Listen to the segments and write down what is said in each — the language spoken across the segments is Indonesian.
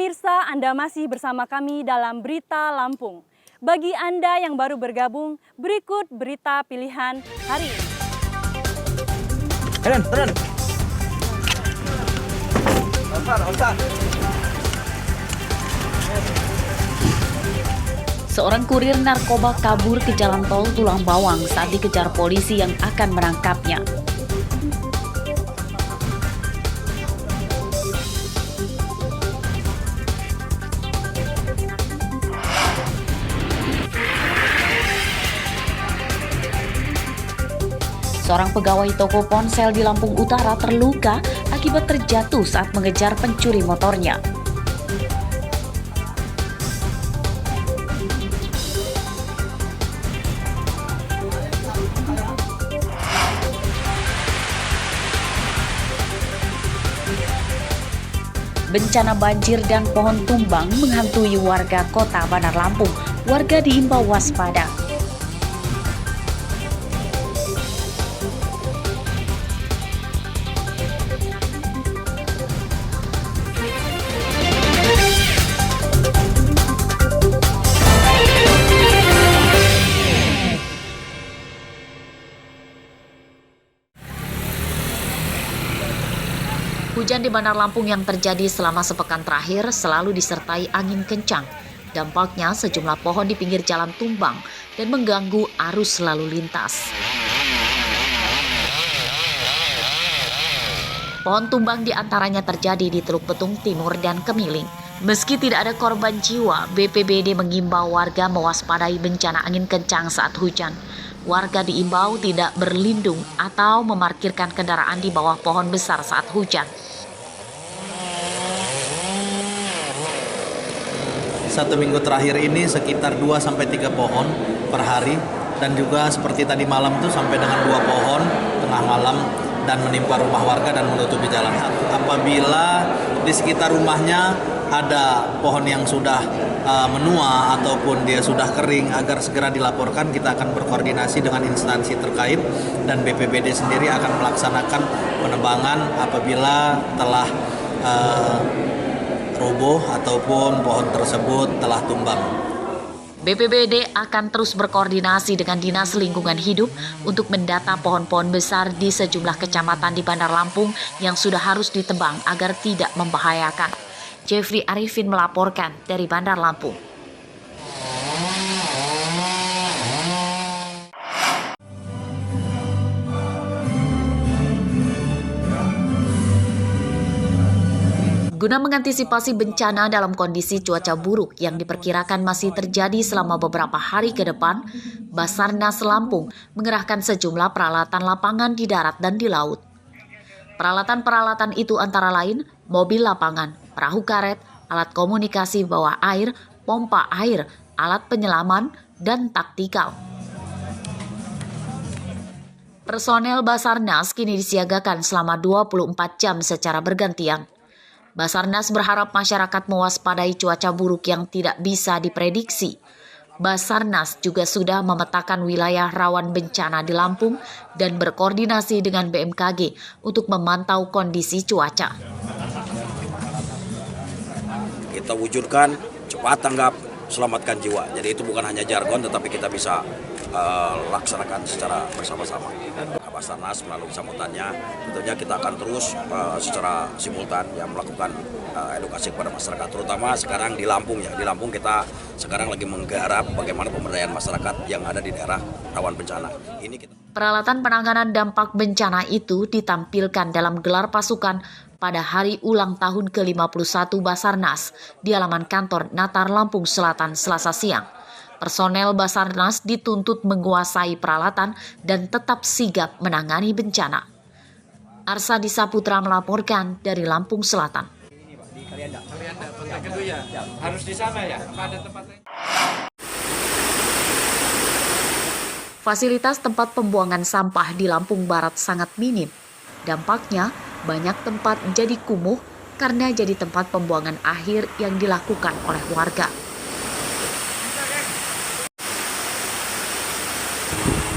Pemirsa, Anda masih bersama kami dalam Berita Lampung. Bagi Anda yang baru bergabung, berikut berita pilihan hari ini. Turun. Seorang kurir narkoba kabur ke jalan tol Tulang Bawang saat dikejar polisi yang akan menangkapnya. Seorang pegawai toko ponsel di Lampung Utara terluka akibat terjatuh saat mengejar pencuri motornya. Bencana banjir dan pohon tumbang menghantui warga kota Bandar Lampung. Warga diimbau waspada. Hujan di Bandar Lampung yang terjadi selama sepekan terakhir selalu disertai angin kencang. Dampaknya sejumlah pohon di pinggir jalan tumbang dan mengganggu arus lalu lintas. Pohon tumbang diantaranya terjadi di Teluk Betung Timur dan Kemiling. Meski tidak ada korban jiwa, BPBD mengimbau warga mewaspadai bencana angin kencang saat hujan. Warga diimbau tidak berlindung atau memarkirkan kendaraan di bawah pohon besar saat hujan. Satu minggu terakhir ini sekitar 2-3 pohon per hari, dan juga seperti tadi malam itu sampai dengan 2 pohon tengah malam dan menimpa rumah warga dan menutupi jalan. Apabila di sekitar rumahnya ada pohon yang sudah menua ataupun dia sudah kering, agar segera dilaporkan. Kita akan berkoordinasi dengan instansi terkait dan BPBD sendiri akan melaksanakan penebangan apabila telah roboh ataupun pohon tersebut telah tumbang. BPBD akan terus berkoordinasi dengan Dinas Lingkungan Hidup untuk mendata pohon-pohon besar di sejumlah kecamatan di Bandar Lampung yang sudah harus ditebang agar tidak membahayakan. Jeffrey Arifin melaporkan dari Bandar Lampung. Guna mengantisipasi bencana dalam kondisi cuaca buruk yang diperkirakan masih terjadi selama beberapa hari ke depan, Basarnas Lampung mengerahkan sejumlah peralatan lapangan di darat dan di laut. Peralatan-peralatan itu antara lain mobil lapangan, perahu karet, alat komunikasi bawah air, pompa air, alat penyelaman, dan taktikal. Personel Basarnas kini disiagakan selama 24 jam secara bergantian. Basarnas berharap masyarakat mewaspadai cuaca buruk yang tidak bisa diprediksi. Basarnas juga sudah memetakan wilayah rawan bencana di Lampung dan berkoordinasi dengan BMKG untuk memantau kondisi cuaca. Kita wujudkan cepat tanggap, selamatkan jiwa. Jadi itu bukan hanya jargon, tetapi kita bisa laksanakan secara bersama-sama. Basarnas melalui sambutannya, tentunya kita akan terus secara simultan melakukan edukasi kepada masyarakat, terutama sekarang di Lampung ya. Di Lampung kita sekarang lagi menggarap bagaimana pemberdayaan masyarakat yang ada di daerah rawan bencana. Peralatan penanganan dampak bencana itu ditampilkan dalam gelar pasukan pada hari ulang tahun ke-51 Basarnas di halaman kantor Natar Lampung Selatan Selasa siang. Personel Basarnas dituntut menguasai peralatan dan tetap sigap menangani bencana. Arsadi Saputra melaporkan dari Lampung Selatan. Harus di sana ya? Ada tempatnya? Fasilitas tempat pembuangan sampah di Lampung Barat sangat minim. Dampaknya, banyak tempat jadi kumuh karena jadi tempat pembuangan akhir yang dilakukan oleh warga.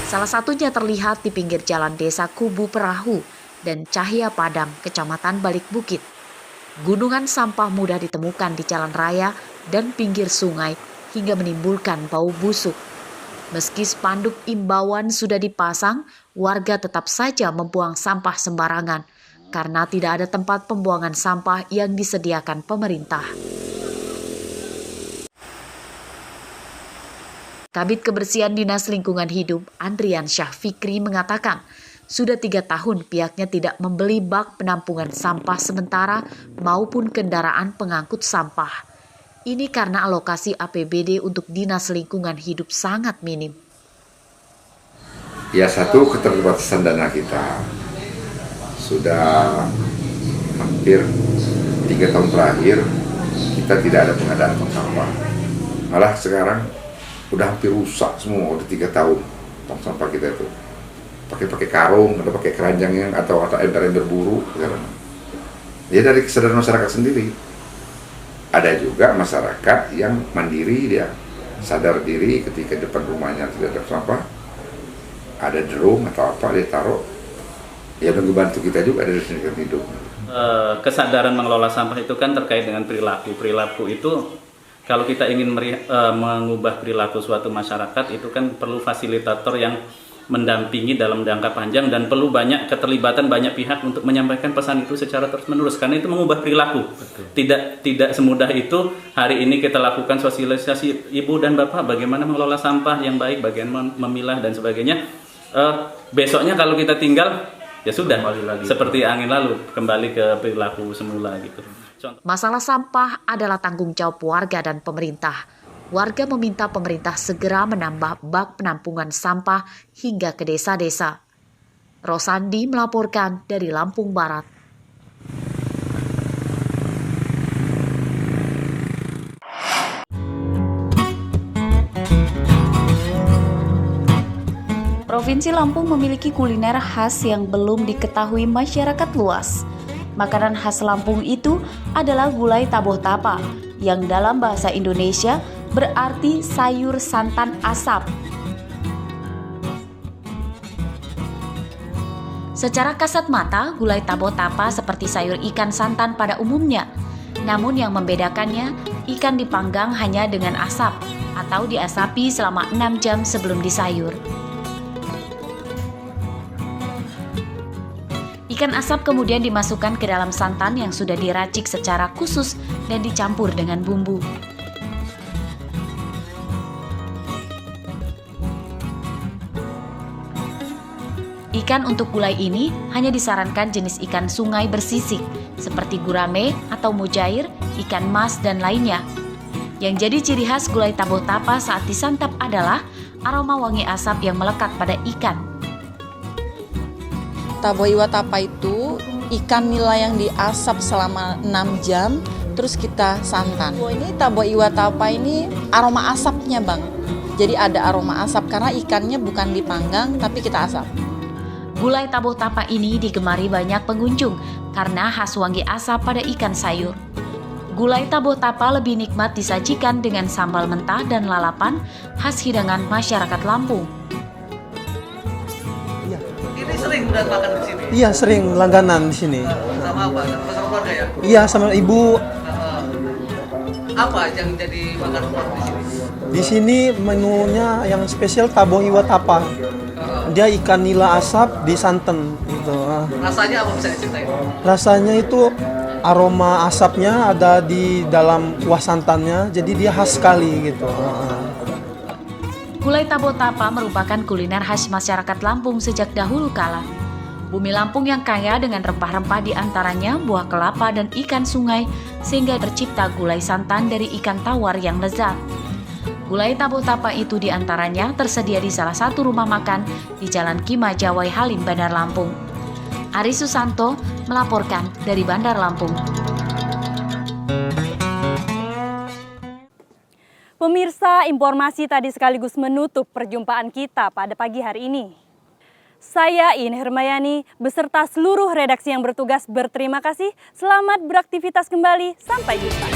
Salah satunya terlihat di pinggir jalan desa Kubu Perahu dan Cahya Padang, Kecamatan Balik Bukit. Gunungan sampah mudah ditemukan di jalan raya dan pinggir sungai hingga menimbulkan bau busuk. Meski spanduk imbauan sudah dipasang, warga tetap saja membuang sampah sembarangan karena tidak ada tempat pembuangan sampah yang disediakan pemerintah. Kabid Kebersihan Dinas Lingkungan Hidup, Andrian Syah Fikri mengatakan, sudah 3 tahun pihaknya tidak membeli bak penampungan sampah sementara maupun kendaraan pengangkut sampah. Ini karena alokasi APBD untuk Dinas Lingkungan Hidup sangat minim. Ya, satu, keterbatasan dana kita. Sudah hampir 3 tahun terakhir kita tidak ada pengadaan tong sampah. Malah sekarang udah hampir rusak semua, udah 3 tahun tong sampah kita itu. Pakai karung, atau pakai keranjang atau ember-ember buru. Ya dari kesadaran masyarakat sendiri. Ada juga masyarakat yang mandiri, dia sadar diri ketika depan rumahnya tidak ada sampah, ada drum atau apa dia taruh. Ya membantu kita juga dari sini hidup. Kesadaran mengelola sampah itu kan terkait dengan perilaku. Perilaku itu kalau kita ingin mengubah perilaku suatu masyarakat itu kan perlu fasilitator yang mendampingi dalam jangka panjang dan perlu banyak keterlibatan banyak pihak untuk menyampaikan pesan itu secara terus-menerus karena itu mengubah perilaku. Tidak semudah itu. Hari ini kita lakukan sosialisasi ibu dan bapak bagaimana mengelola sampah yang baik, bagaimana memilah dan sebagainya. Besoknya kalau kita tinggal ya sudah seperti angin lalu kembali ke perilaku semula gitu. Masalah sampah adalah tanggung jawab warga dan pemerintah. Warga meminta pemerintah segera menambah bak penampungan sampah hingga ke desa-desa. Rosandi melaporkan dari Lampung Barat. Provinsi Lampung memiliki kuliner khas yang belum diketahui masyarakat luas. Makanan khas Lampung itu adalah gulai taboh tapa, yang dalam bahasa Indonesia berarti sayur santan asap. Secara kasat mata, gulai taboh tapa seperti sayur ikan santan pada umumnya. Namun yang membedakannya, ikan dipanggang hanya dengan asap atau diasapi selama 6 jam sebelum disayur. Ikan asap kemudian dimasukkan ke dalam santan yang sudah diracik secara khusus dan dicampur dengan bumbu. Ikan untuk gulai ini hanya disarankan jenis ikan sungai bersisik seperti gurame atau mujair, ikan mas, dan lainnya. Yang jadi ciri khas gulai taboh tapa saat disantap adalah aroma wangi asap yang melekat pada ikan. Taboh iwa tapa itu ikan nila yang diasap selama 6 jam terus kita santan. Ini taboh iwa tapa ini aroma asapnya bang. Jadi ada aroma asap karena ikannya bukan dipanggang tapi kita asap. Gulai taboh tapa ini digemari banyak pengunjung karena khas wangi asap pada ikan sayur. Gulai taboh tapa lebih nikmat disajikan dengan sambal mentah dan lalapan khas hidangan masyarakat Lampung. Ini sering makan di sini? Iya, sering langganan di sini. Sama apa? Sama keluarga ya? Iya, sama ibu. Apa yang jadi makanan di sini? Di sini menunya yang spesial taboh iwa tapa. Dia ikan nila asap di santan gitu. Rasanya apa bisa diceritain? Rasanya itu aroma asapnya ada di dalam kuah santannya, jadi dia khas sekali gitu. Gulai taboh tapa merupakan kuliner khas masyarakat Lampung sejak dahulu kala. Bumi Lampung yang kaya dengan rempah-rempah diantaranya buah kelapa dan ikan sungai, sehingga tercipta gulai santan dari ikan tawar yang lezat. Gulai taboh tapa itu diantaranya tersedia di salah satu rumah makan di Jalan Kimajawai Halim, Bandar Lampung. Ari Susanto melaporkan dari Bandar Lampung. Pemirsa, informasi tadi sekaligus menutup perjumpaan kita pada pagi hari ini. Saya Ine Hermayani beserta seluruh redaksi yang bertugas berterima kasih. Selamat beraktivitas kembali. Sampai jumpa.